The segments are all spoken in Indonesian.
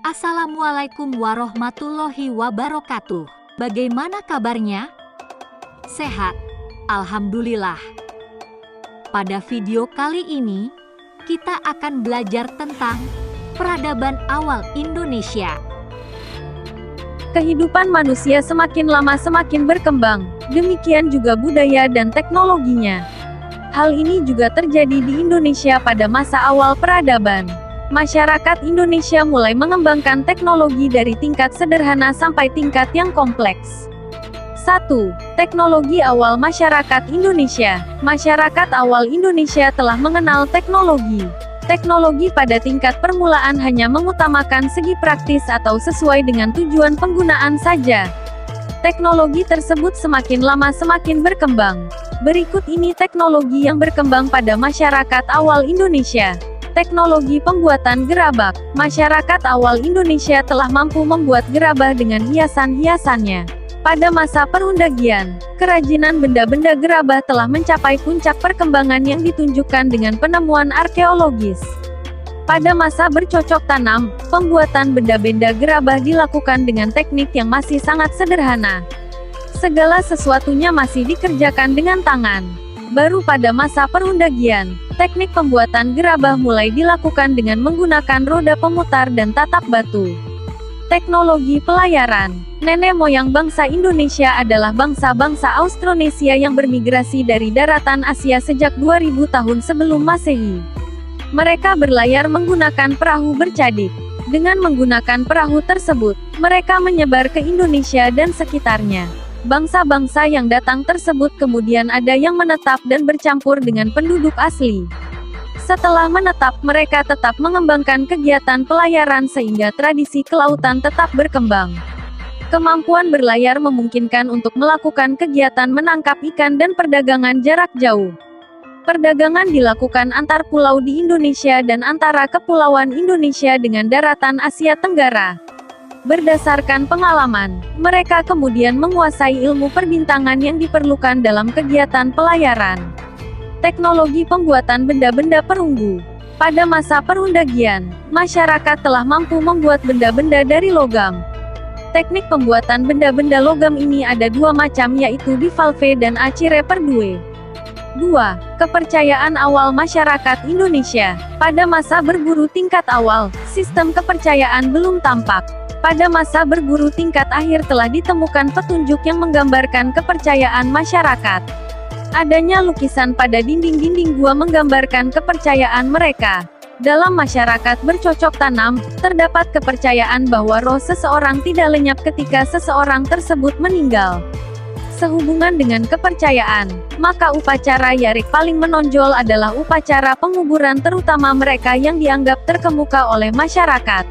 Assalamualaikum warahmatullahi wabarakatuh. Bagaimana kabarnya? Sehat? Alhamdulillah. Pada video kali ini, kita akan belajar tentang peradaban awal Indonesia. Kehidupan manusia semakin lama semakin berkembang, demikian juga budaya dan teknologinya. Hal ini juga terjadi di Indonesia pada masa awal peradaban. Masyarakat Indonesia mulai mengembangkan teknologi dari tingkat sederhana sampai tingkat yang kompleks. 1. Teknologi awal masyarakat Indonesia. Masyarakat awal Indonesia telah mengenal teknologi. Teknologi pada tingkat permulaan hanya mengutamakan segi praktis atau sesuai dengan tujuan penggunaan saja. Teknologi tersebut semakin lama semakin berkembang. Berikut ini teknologi yang berkembang pada masyarakat awal Indonesia. Teknologi pembuatan gerabak. Masyarakat awal Indonesia telah mampu membuat gerabah dengan hiasan-hiasannya. Pada masa perundagian, kerajinan benda-benda gerabah telah mencapai puncak perkembangan yang ditunjukkan dengan penemuan arkeologis. Pada masa bercocok tanam, pembuatan benda-benda gerabah dilakukan dengan teknik yang masih sangat sederhana. Segala sesuatunya masih dikerjakan dengan tangan. Baru pada masa perundagian, teknik pembuatan gerabah mulai dilakukan dengan menggunakan roda pemutar dan tatap batu. Teknologi pelayaran. Nenek moyang bangsa Indonesia adalah bangsa-bangsa Austronesia yang bermigrasi dari daratan Asia sejak 2000 tahun sebelum Masehi. Mereka berlayar menggunakan perahu bercadik. Dengan menggunakan perahu tersebut, mereka menyebar ke Indonesia dan sekitarnya. Bangsa-bangsa yang datang tersebut kemudian ada yang menetap dan bercampur dengan penduduk asli. Setelah menetap, mereka tetap mengembangkan kegiatan pelayaran sehingga tradisi kelautan tetap berkembang. Kemampuan berlayar memungkinkan untuk melakukan kegiatan menangkap ikan dan perdagangan jarak jauh. Perdagangan dilakukan antar pulau di Indonesia dan antara kepulauan Indonesia dengan daratan Asia Tenggara. Berdasarkan pengalaman, mereka kemudian menguasai ilmu perbintangan yang diperlukan dalam kegiatan pelayaran. Teknologi pembuatan benda-benda perunggu. Pada masa perundagian, masyarakat telah mampu membuat benda-benda dari logam. Teknik pembuatan benda-benda logam ini ada dua macam, yaitu bivalve dan acire perdue. 2. Kepercayaan awal masyarakat Indonesia. Pada masa berburu tingkat awal, sistem kepercayaan belum tampak. Pada masa berburu tingkat akhir telah ditemukan petunjuk yang menggambarkan kepercayaan masyarakat. Adanya lukisan pada dinding-dinding gua menggambarkan kepercayaan mereka. Dalam masyarakat bercocok tanam, terdapat kepercayaan bahwa roh seseorang tidak lenyap ketika seseorang tersebut meninggal. Sehubungan dengan kepercayaan, maka upacara yarik paling menonjol adalah upacara penguburan, terutama mereka yang dianggap terkemuka oleh masyarakat.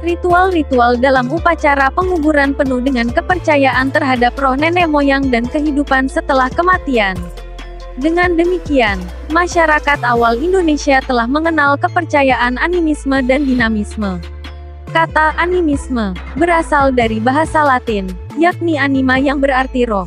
Ritual-ritual dalam upacara penguburan penuh dengan kepercayaan terhadap roh nenek moyang dan kehidupan setelah kematian. Dengan demikian, masyarakat awal Indonesia telah mengenal kepercayaan animisme dan dinamisme. Kata animisme berasal dari bahasa Latin, yakni anima yang berarti roh.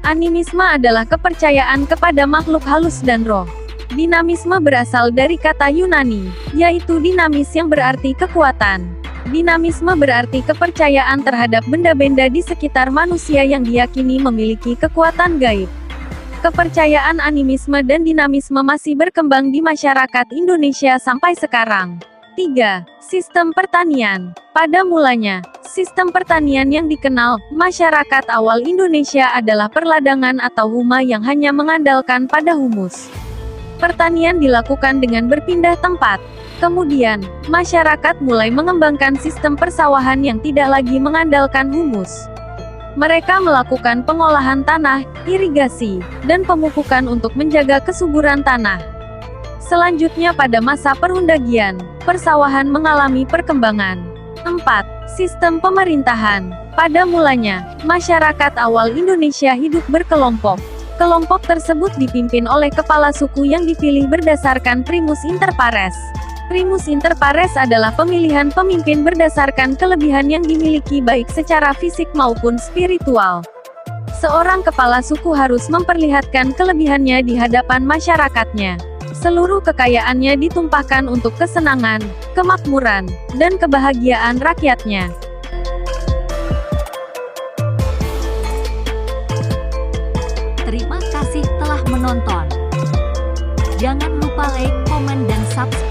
Animisme adalah kepercayaan kepada makhluk halus dan roh. Dinamisme berasal dari kata Yunani, yaitu dinamis yang berarti kekuatan. Dinamisme berarti kepercayaan terhadap benda-benda di sekitar manusia yang diyakini memiliki kekuatan gaib. Kepercayaan animisme dan dinamisme masih berkembang di masyarakat Indonesia sampai sekarang. 3. Sistem pertanian. Pada mulanya, sistem pertanian yang dikenal masyarakat awal Indonesia adalah perladangan atau huma yang hanya mengandalkan pada humus. Pertanian dilakukan dengan berpindah tempat. Kemudian, masyarakat mulai mengembangkan sistem persawahan yang tidak lagi mengandalkan humus. Mereka melakukan pengolahan tanah, irigasi, dan pemupukan untuk menjaga kesuburan tanah. Selanjutnya pada masa perundagian, persawahan mengalami perkembangan. 4. Sistem pemerintahan. Pada mulanya, masyarakat awal Indonesia hidup berkelompok. Kelompok tersebut dipimpin oleh kepala suku yang dipilih berdasarkan primus inter pares. Primus inter pares adalah pemilihan pemimpin berdasarkan kelebihan yang dimiliki baik secara fisik maupun spiritual. Seorang kepala suku harus memperlihatkan kelebihannya di hadapan masyarakatnya. Seluruh kekayaannya ditumpahkan untuk kesenangan, kemakmuran, dan kebahagiaan rakyatnya. Terima kasih telah menonton. Jangan lupa like, komen, dan subscribe